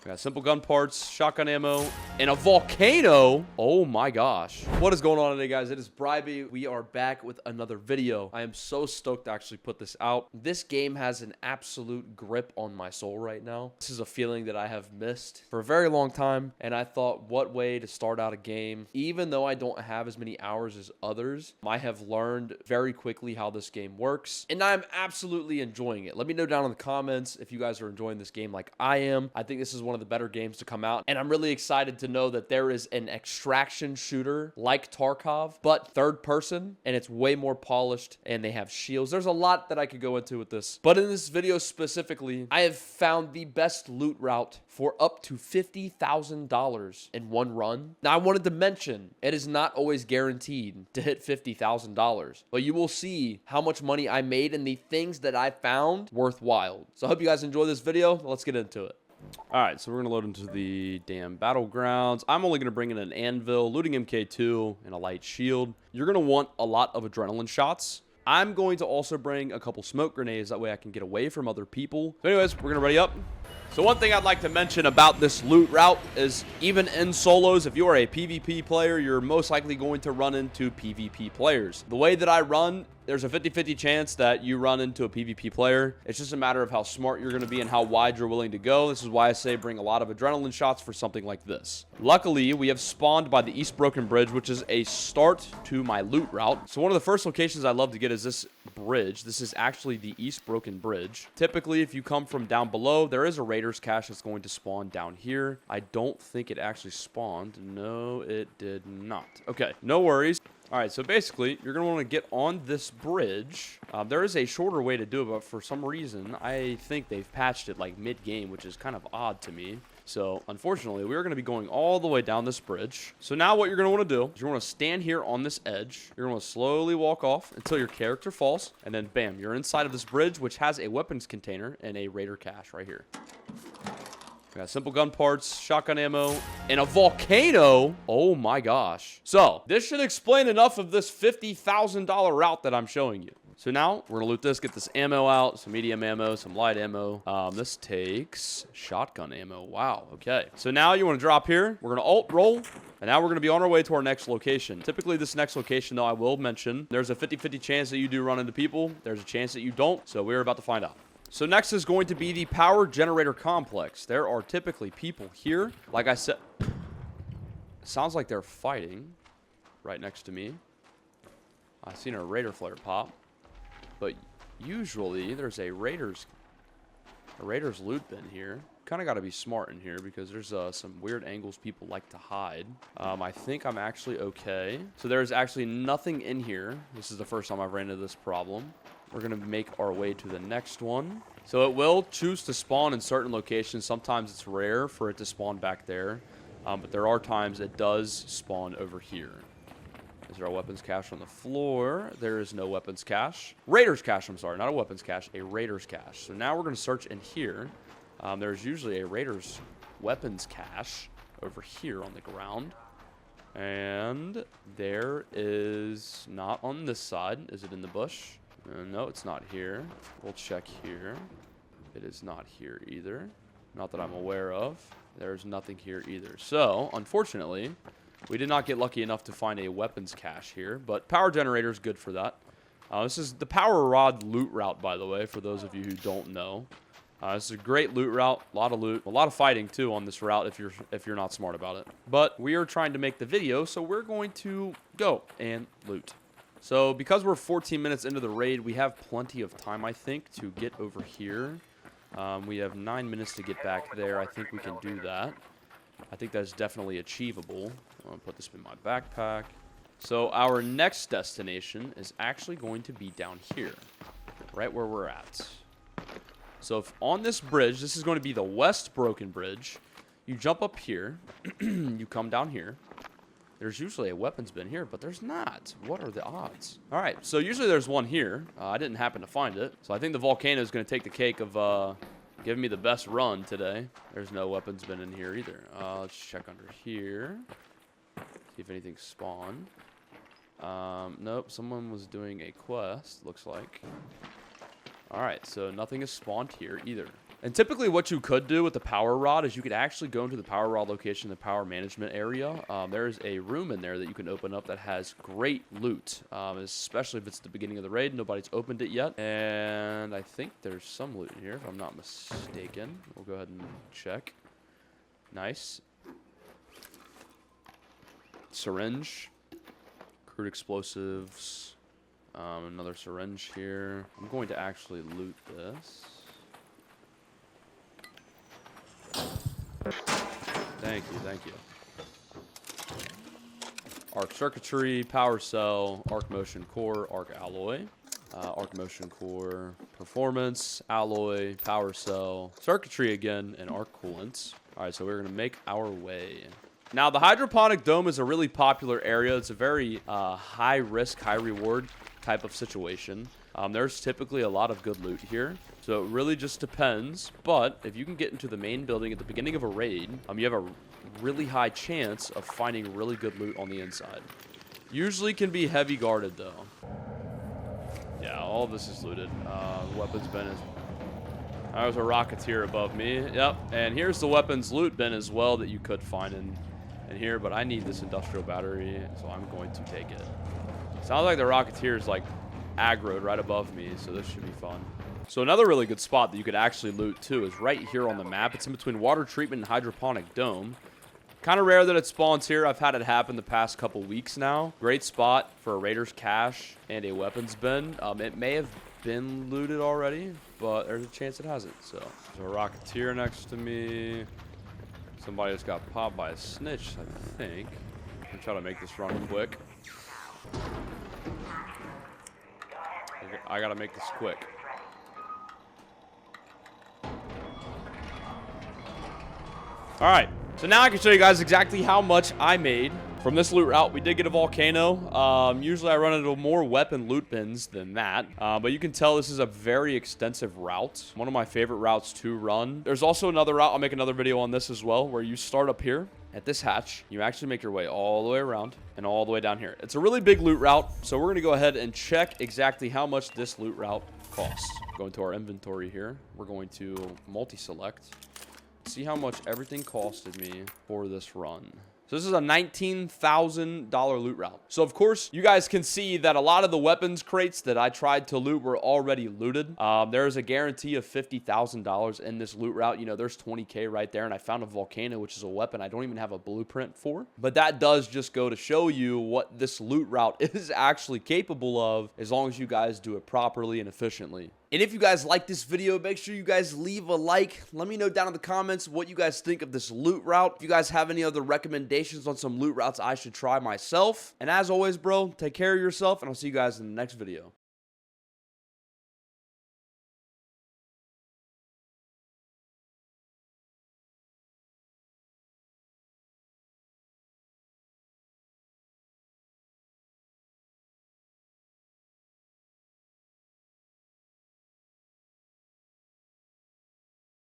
Got simple gun parts, shotgun ammo, and a volcano. Oh my gosh. What is going on today, guys? It is Bribey. We are back with another video. I am so stoked to actually put this out. This game has an absolute grip on my soul right now. This is a feeling that I have missed for a very long time, and I thought, what way to start out a game? Even though I don't have as many hours as others, I have learned very quickly how this game works, and I'm absolutely enjoying it. Let me know down in the comments if you guys are enjoying this game like I am. I think this is one of the better games to come out, and I'm really excited to know that there is an extraction shooter like Tarkov, but third person, and it's way more polished, and they have shields. There's a lot that I could go into with this, but in this video specifically, I have found the best loot route for up to $50,000 in one run. Now, I wanted to mention, it is not always guaranteed to hit $50,000, but you will see how much money I made and the things that I found worthwhile. So I hope you guys enjoy this video. Let's get into it. All right, so we're going to load into the damn battlegrounds. I'm only going to bring in an anvil, looting MK2, and a light shield. You're going to want a lot of adrenaline shots. I'm going to also bring a couple smoke grenades. That way I can get away from other people. So anyways, we're going to ready up. So one thing I'd like to mention about this loot route is even in solos, if you are a PvP player, you're most likely going to run into PvP players. The way that I run, there's a 50-50 chance that you run into a PvP player. It's just a matter of how smart you're going to be and how wide you're willing to go. This is why I say bring a lot of adrenaline shots for something like this. Luckily, we have spawned by the East Broken Bridge, which is a start to my loot route. So one of the first locations I love to get is this bridge. This is actually the East Broken Bridge. Typically, if you come from down below, there is a Raiders cache that's going to spawn down here. I don't think it actually spawned. No, it did not. Okay, no worries. All right, so basically, you're going to want to get on this bridge. There is a shorter way to do it, but for some reason, I think they've patched it like mid-game, which is kind of odd to me. So, unfortunately, we're going to be going all the way down this bridge. So now what you're going to want to do is you're going to stand here on this edge. You're going to slowly walk off until your character falls. And then, bam, you're inside of this bridge, which has a weapons container and a Raider cache right here. Got simple gun parts, shotgun ammo, and a volcano. Oh my gosh. So, this should explain enough of this $50,000 route that I'm showing you. So now, we're going to loot this, get this ammo out, some medium ammo, some light ammo. This takes shotgun ammo. Wow, okay. So now you want to drop here. We're going to alt roll, and now we're going to be on our way to our next location. Typically, this next location, though, I will mention, there's a 50-50 chance that you do run into people. There's a chance that you don't, so we're about to find out. So next is going to be the power generator complex. There are typically people here. Like I said, sounds like they're fighting right next to me. I've seen a Raider flare pop. But usually there's a Raiders loot bin here. Kind of got to be smart in here because there's some weird angles people like to hide. I think I'm actually okay. So there's actually nothing in here. This is the first time I've ran into this problem. We're going to make our way to the next one. So it will choose to spawn in certain locations. Sometimes it's rare for it to spawn back there. But there are times it does spawn over here. Is there a weapons cache on the floor? There is no weapons cache. Raiders cache, I'm sorry. Not a weapons cache, a Raiders cache. So now we're going to search in here. There's usually a Raiders weapons cache over here on the ground. And there is not on this side. Is it in the bush? No, it's not here. We'll check here. It is not here either. Not that I'm aware of. There's nothing here either. So, unfortunately, we did not get lucky enough to find a weapons cache here, but power generator is good for that. This is the power rod loot route, by the way, for those of you who don't know. This is a great loot route, a lot of loot, a lot of fighting too on this route if you're not smart about it. But we are trying to make the video, so we're going to go and loot. So because we're 14 minutes into the raid, we have plenty of time, I think, to get over here. We have 9 minutes to get back there. I think we can do that. I think that's definitely achievable. I'm going to put this in my backpack. So our next destination is actually going to be down here, right where we're at. So if on this bridge, this is going to be the West Broken Bridge. You jump up here. You come down here. There's usually a weapons bin here, but there's not. What are the odds? All right, so usually there's one here. I didn't happen to find it. So I think the volcano is going to take the cake of giving me the best run today. There's no weapons bin in here either. Let's check under here. See if anything spawned. Nope, someone was doing a quest, looks like. All right, so nothing is spawned here either. And typically what you could do with the power rod is you could actually go into the power rod location, the power management area. There's a room in there that you can open up that has great loot, especially if it's the beginning of the raid. Nobody's opened it yet. And I think there's some loot in here, if I'm not mistaken. We'll go ahead and check. Nice. Syringe. Crude explosives. Another syringe here. I'm going to actually loot this. Thank you, thank you. Arc circuitry, power cell, arc motion core, arc alloy. Arc motion core, performance, alloy, power cell, circuitry again, and arc coolants. All right, so we're gonna make our way. Now, the hydroponic dome is a really popular area. It's a very high risk, high reward type of situation. There's typically a lot of good loot here. So it really just depends. But if you can get into the main building at the beginning of a raid, you have a really high chance of finding really good loot on the inside. Usually can be heavy guarded though. Yeah, all of this is looted. Weapons bin is... There's a rocketeer above me. Yep, and here's the weapons loot bin as well that you could find in here. But I need this industrial battery, so I'm going to take it. Sounds like the rocketeer is like aggroed right above me, so this should be fun. So another really good spot that you could actually loot too is right here on the map. It's in between water treatment and hydroponic dome. Kind of rare that it spawns here. I've had it happen the past couple weeks now. Great spot for a raider's cache and a weapons bin. It may have been looted already, but there's a chance it hasn't. So there's a rocketeer next to me. Somebody just got popped by a snitch, I think. I'm trying to make this run quick. I gotta make this quick. All right, so now I can show you guys exactly how much I made from this loot route. We did get a volcano. Usually I run into more weapon loot bins than that, but you can tell this is a very extensive route. One of my favorite routes to run. There's also another route. I'll make another video on this as well, where you start up here at this hatch. You actually make your way all the way around and all the way down here. It's a really big loot route, so we're gonna go ahead and check exactly how much this loot route costs. Go into our inventory here. We're going to multi-select. See how much everything costed me for this run. So this is a $19,000 loot route. So of course, you guys can see that a lot of the weapons crates that I tried to loot were already looted. There's a guarantee of $50,000 in this loot route. You know, there's 20K right there, and I found a volcano, which is a weapon I don't even have a blueprint for. But that does just go to show you what this loot route is actually capable of, as long as you guys do it properly and efficiently. And if you guys like this video, make sure you guys leave a like. Let me know down in the comments what you guys think of this loot route. If you guys have any other recommendations on some loot routes I should try myself. And as always, bro, take care of yourself, and I'll see you guys in the next video.